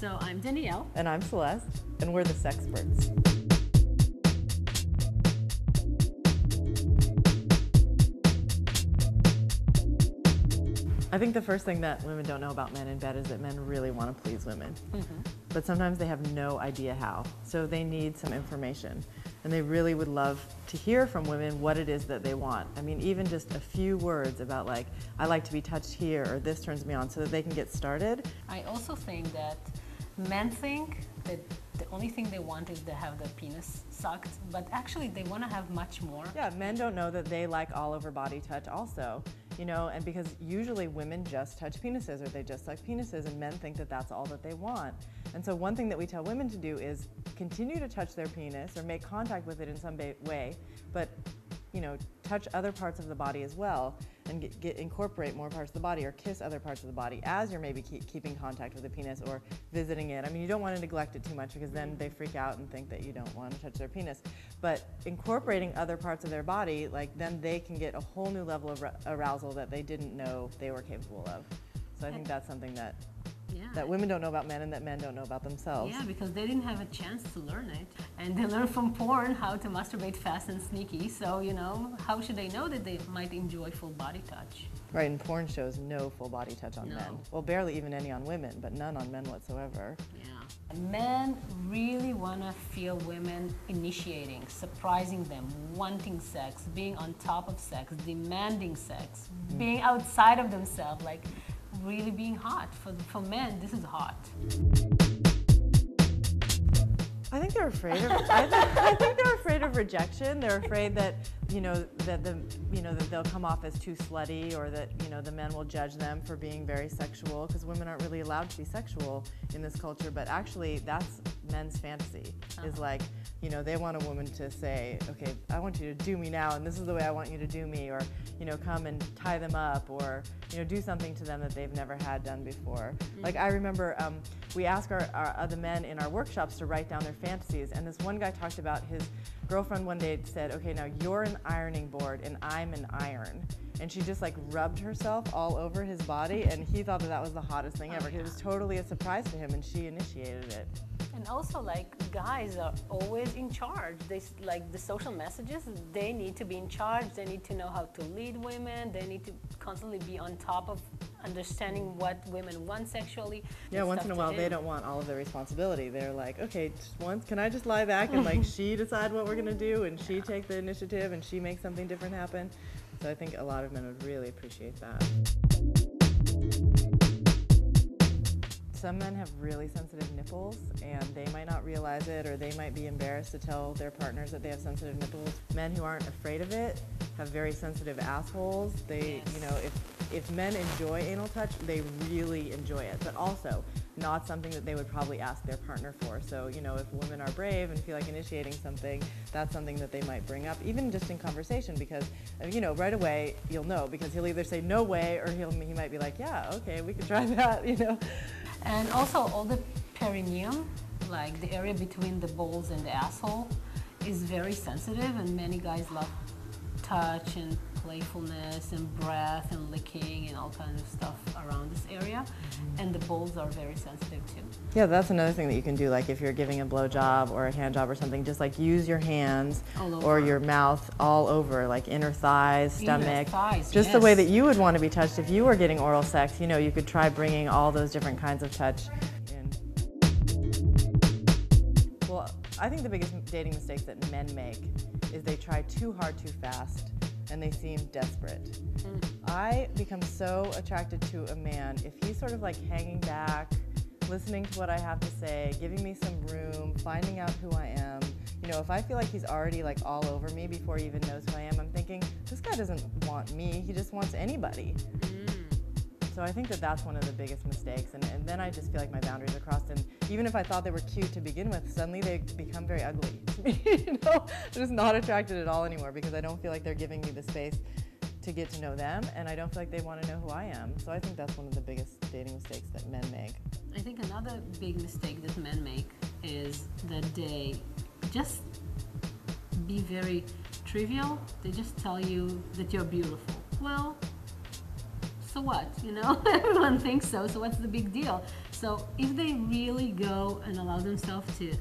So I'm Danielle. And I'm Celeste, and we're the sexperts. I think the first thing that women don't know about men in bed is that men really want to please women. But sometimes they have no idea how. So they need some information. And they really would love to hear from women what it is that they want. I mean, even just a few words about like, I like to be touched here, or this turns me on, so that they can get started. I also think that men think that the only thing they want is to have their penis sucked, but actually they want to have much more. Yeah, men don't know that they like all over body touch also, you know, and because usually women just touch penises or they just suck penises, and men think that that's all that they want. And so one thing that we tell women to do is continue to touch their penis or make contact with it in some way, but you know, touch other parts of the body as well, and incorporate more parts of the body, or kiss other parts of the body as you're maybe keeping contact with the penis or visiting it. I mean, you don't want to neglect it too much because then they freak out and think that you don't want to touch their penis. But incorporating other parts of their body, like, then they can get a whole new level of arousal that they didn't know they were capable of. So I think that's something that that women don't know about men and that men don't know about themselves. Yeah, because they didn't have a chance to learn it. And they learn from porn how to masturbate fast and sneaky. So, you know, how should they know that they might enjoy full body touch? Right, and porn shows no full body touch on men. Well, barely even any on women, but none on men whatsoever. Yeah. Men really want to feel women initiating, surprising them, wanting sex, being on top of sex, demanding sex, being outside of themselves, like really being hot. For men, this is hot. I think they're afraid of. I think they're afraid of rejection. They're afraid that that they'll come off as too slutty, or that the men will judge them for being very sexual, because women aren't really allowed to be sexual in this culture. But actually, that's men's fantasy. Is like, they want a woman to say, okay, I want you to do me now, and this is the way I want you to do me, or come and tie them up, or do something to them that they've never had done before. Like, I remember we asked our other men in our workshops to write down their fantasies, and this one guy talked about his girlfriend one day said, okay, now you're an ironing board and I'm an iron. And she just like rubbed herself all over his body, and he thought that was the hottest thing ever. It was totally a surprise to him, and she initiated it. And also, like, guys are always in charge. They, like, the social messages, they need to be in charge. They need to know how to lead women. They need to constantly be on top of understanding what women want sexually. Yeah, once in a while, they don't want all of the responsibility. They're like, okay, just once, can I just lie back and like she decide what we're gonna do, and she take the initiative, and she make something different happen? So I think a lot of men would really appreciate that. Some men have really sensitive nipples, and they might not realize it, or they might be embarrassed to tell their partners that they have sensitive nipples. Men who aren't afraid of it have very sensitive assholes. They, if men enjoy anal touch, they really enjoy it, but also not something that they would probably ask their partner for. So, if women are brave and feel like initiating something, that's something that they might bring up, even just in conversation, because, right away you'll know, because he'll either say no way, or he might be like, yeah, okay, we could try that, And also, all the perineum, like the area between the balls and the asshole, is very sensitive, and many guys love touch and playfulness and breath and licking and all kinds of stuff around this area. And the balls are very sensitive too. Yeah, that's another thing that you can do, like if you're giving a blowjob or a hand job or something, just like use your hands or your mouth all over, like inner thighs, stomach, just the way that you would want to be touched if you were getting oral sex. You could try bringing all those different kinds of touch in. Well, I think the biggest dating mistakes that men make is they try too hard too fast, and they seem desperate. I become so attracted to a man if he's sort of like hanging back, listening to what I have to say, giving me some room, finding out who I am. If I feel like he's already like all over me before he even knows who I am, I'm thinking, this guy doesn't want me, he just wants anybody. So I think that that's one of the biggest mistakes, and then I just feel like my boundaries are crossed, and even if I thought they were cute to begin with, suddenly they become very ugly to me. I'm just not attracted at all anymore, because I don't feel like they're giving me the space to get to know them, and I don't feel like they want to know who I am. So I think that's one of the biggest dating mistakes that men make. I think another big mistake that men make is that they just be very trivial. They just tell you that you're beautiful. Well, so what? Everyone thinks so what's the big deal? So if they really go and allow themselves to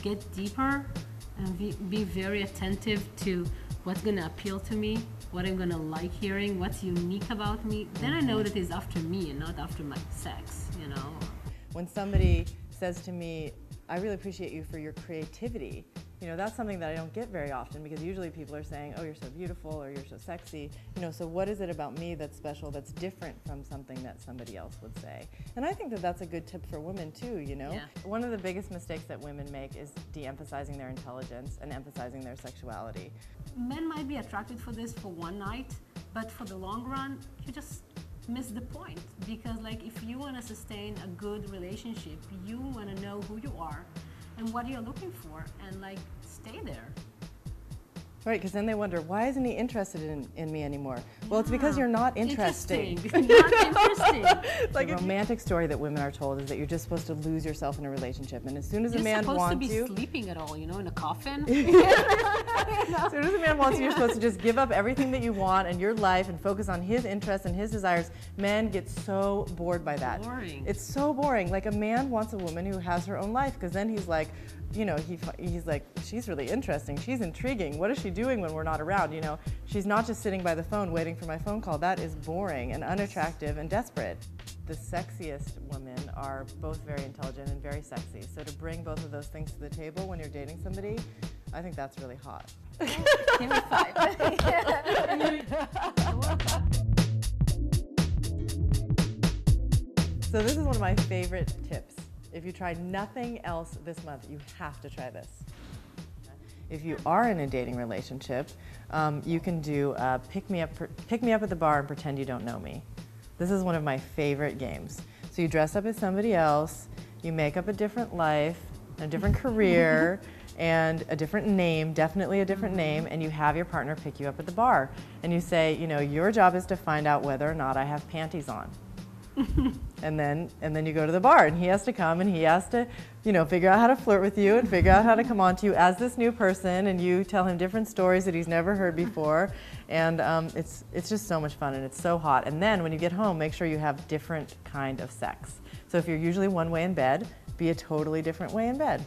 get deeper and be very attentive to what's going to appeal to me, what I'm going to like hearing, what's unique about me, then I know that it's after me and not after my sex, you know. When somebody says to me, I really appreciate you for your creativity, you know, that's something that I don't get very often, because usually people are saying, oh, you're so beautiful, or you're so sexy. You know, so what is it about me that's special, that's different from something that somebody else would say? And I think that that's a good tip for women too, you know? Yeah. One of the biggest mistakes that women make is de-emphasizing their intelligence and emphasizing their sexuality. Men might be attracted for this for one night, but for the long run, you just miss the point. Because like, if you want to sustain a good relationship, you want to know who you are and what you're looking for, and like, stay there. Right, because then they wonder, why isn't he interested in me anymore? Well, it's because you're not interesting. Not interesting. It's like the romantic story that women are told is that you're just supposed to lose yourself in a relationship, and as soon as a man wants you, you're supposed to be sleeping at all, you know, in a coffin. As soon as a man wants you, you're supposed to just give up everything that you want and your life and focus on his interests and his desires. Men get so bored by that. Boring. It's so boring. Like, a man wants a woman who has her own life, because then he's like, you know, he's like, she's really interesting, she's intriguing, what is she doing when we're not around, you know? She's not just sitting by the phone waiting for my phone call. That is boring and unattractive and desperate. The sexiest women are both very intelligent and very sexy, so to bring both of those things to the table when you're dating somebody, I think that's really hot. Give me 5. So this is one of my favorite tips. If you try nothing else this month, you have to try this. If you are in a dating relationship, you can do pick me up at the bar and pretend you don't know me. This is one of my favorite games. So you dress up as somebody else, you make up a different life, a different career, and a different name, definitely a different name, and you have your partner pick you up at the bar. And you say, you know, your job is to find out whether or not I have panties on. and then you go to the bar, and he has to come, and he has to, you know, figure out how to flirt with you and figure out how to come on to you as this new person, and you tell him different stories that he's never heard before, and it's just so much fun, and it's so hot. And then when you get home, make sure you have different kind of sex. So if you're usually one way in bed, be a totally different way in bed.